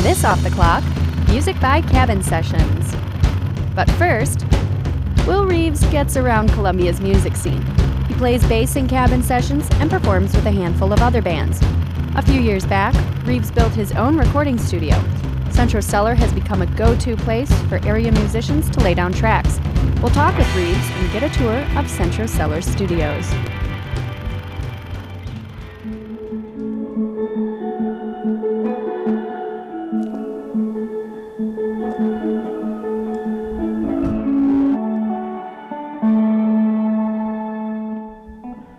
this Off the Clock, music by Cabin Sessions. But first, Will Reeves gets around Columbia's music scene. He plays bass in Cabin Sessions and performs with a handful of other bands. A few years back, Reeves built his own recording studio. Centro Cellar has become a go-to place for area musicians to lay down tracks. We'll talk with Reeves and get a tour of Centro Cellar Studios.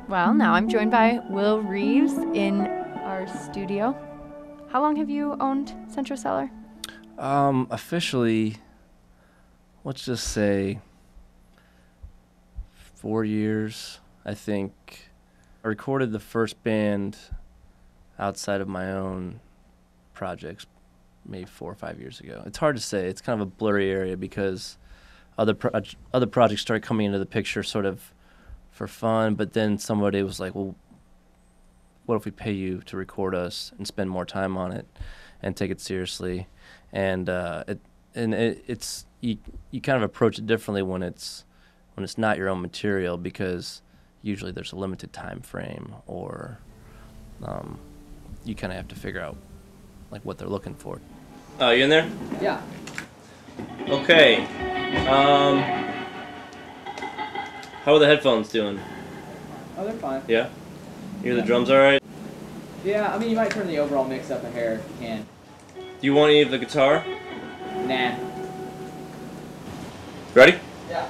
Well, now I'm joined by Will Reeves in our studio. How long have you owned Centro Cellar? Officially, let's just say 4 years, I think. I recorded the first band outside of my own projects maybe 4 or 5 years ago. It's hard to say. It's kind of a blurry area because other projects started coming into the picture sort of for fun, but then somebody was like, well, what if we pay you to record us and spend more time on it and take it seriously? And it's you kind of approach it differently when it's not your own material, because usually there's a limited time frame, or you kind of have to figure out like what they're looking for. Oh, you in there? Yeah. Okay. How are the headphones doing? Oh, they're fine. Yeah? You hear the drums all right? Yeah, I mean, you might turn the overall mix up a hair if you can. Do you want any of the guitar? Nah. Ready? Yeah.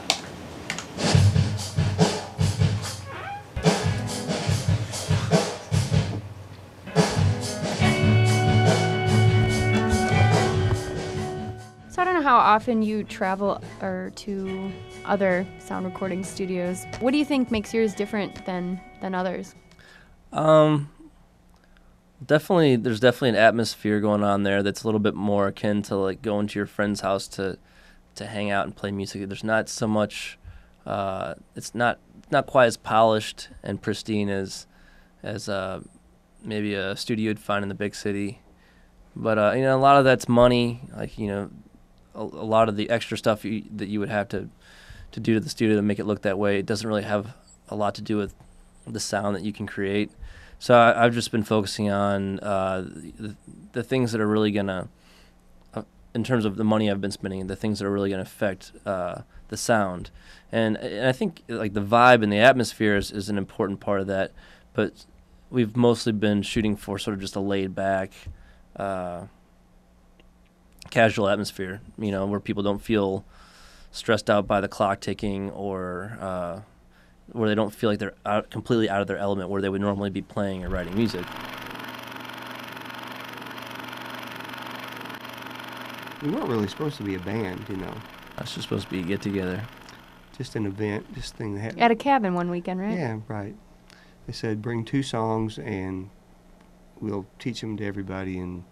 So I don't know how often you travel or to other sound recording studios. What do you think makes yours different than others? There's definitely an atmosphere going on there that's a little bit more akin to like going to your friend's house to hang out and play music. There's not so much, it's not quite as polished and pristine as maybe a studio you'd find in the big city. But a lot of that's money. Like a lot of the extra stuff that you would have to do to the studio to make it look that way, it doesn't really have a lot to do with the sound that you can create. So I've just been focusing on the things that are really gonna, in terms of the money I've been spending, the things that are really gonna affect the sound, and I think like the vibe and the atmosphere is an important part of that. But we've mostly been shooting for sort of just a laid back, casual atmosphere, where people don't feel stressed out by the clock ticking, or where they don't feel like they're completely out of their element where they would normally be playing or writing music. We weren't really supposed to be a band, It's just supposed to be a get-together. Just an event, just thing that happened. At a cabin one weekend, right? Yeah, right. They said, bring 2 songs and we'll teach them to everybody, and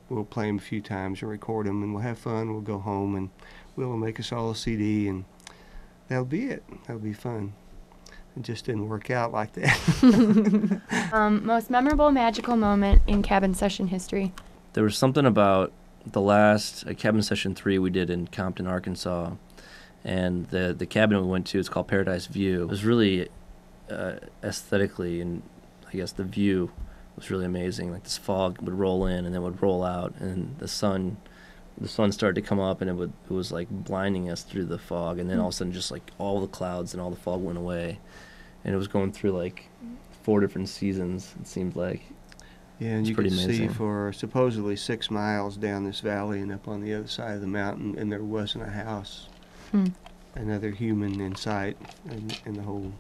we'll play them a few times and record them, and we'll have fun. We'll go home and we'll make us all a CD, and that'll be it. That'll be fun. It just didn't work out like that. Most memorable magical moment in cabin session history? There was something about the last Cabin Session 3 we did in Compton, Arkansas, and the cabin we went to is called Paradise View. It was really aesthetically, and I guess the view was really amazing. Like this fog would roll in and then would roll out, and the sun started to come up, and it was like blinding us through the fog, and then all of a sudden just like all the clouds and all the fog went away, and it was going through like 4 different seasons, it seemed like. Yeah, and you could see for supposedly 6 miles down this valley and up on the other side of the mountain, and there wasn't a house, another human in sight in the whole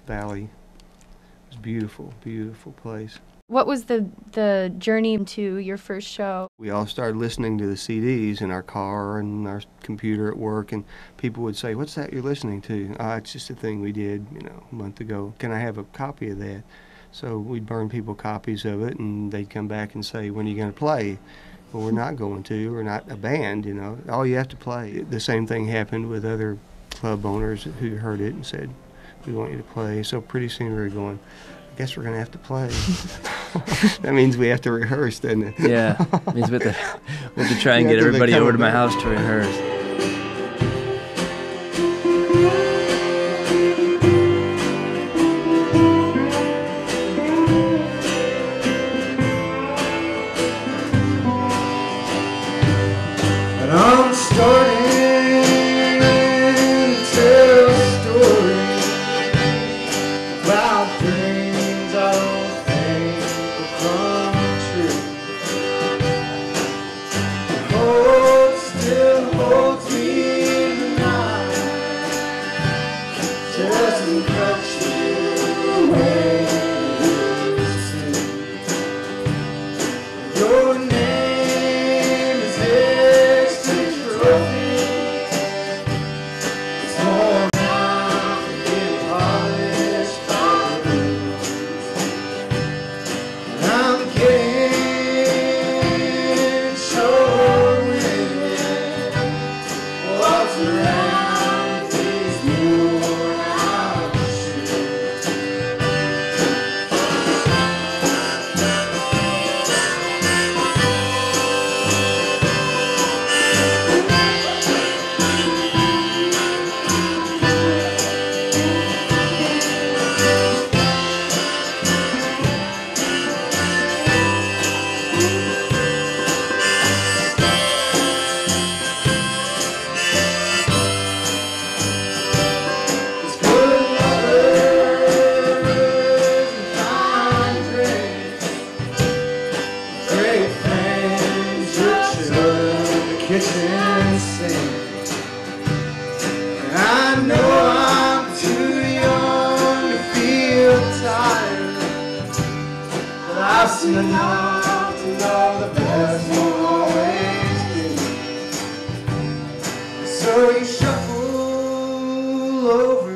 valley. It was beautiful, beautiful place. What was the journey to your first show? We all started listening to the CDs in our car and our computer at work, and people would say, "What's that you're listening to?" It's just a thing we did, a month ago. Can I have a copy of that? So we'd burn people copies of it, and they'd come back and say, "When are you going to play?" Well, we're not going to. We're not a band, All you have to play. The same thing happened with other club owners who heard it and said, "We want you to play." So pretty soon we were going, I guess we're going to have to play. That means we have to rehearse, doesn't it? Yeah, means we have to try and You get have to everybody become over to my a- house to rehearse. And I'm starting to tell a story about things I don't think will come true. Hope still holds me tonight, just doesn't cut you away. Your name is history trophy. It's worn out and getting polished by the blues. And I'm getting short-winded. What's around these worn-out shoes? It's good lovers and fine drinks, great things, your children, the kitchen sink. And I know I'm too young to feel tired, but I've seen enough to know the best won't always be. So you shuffle over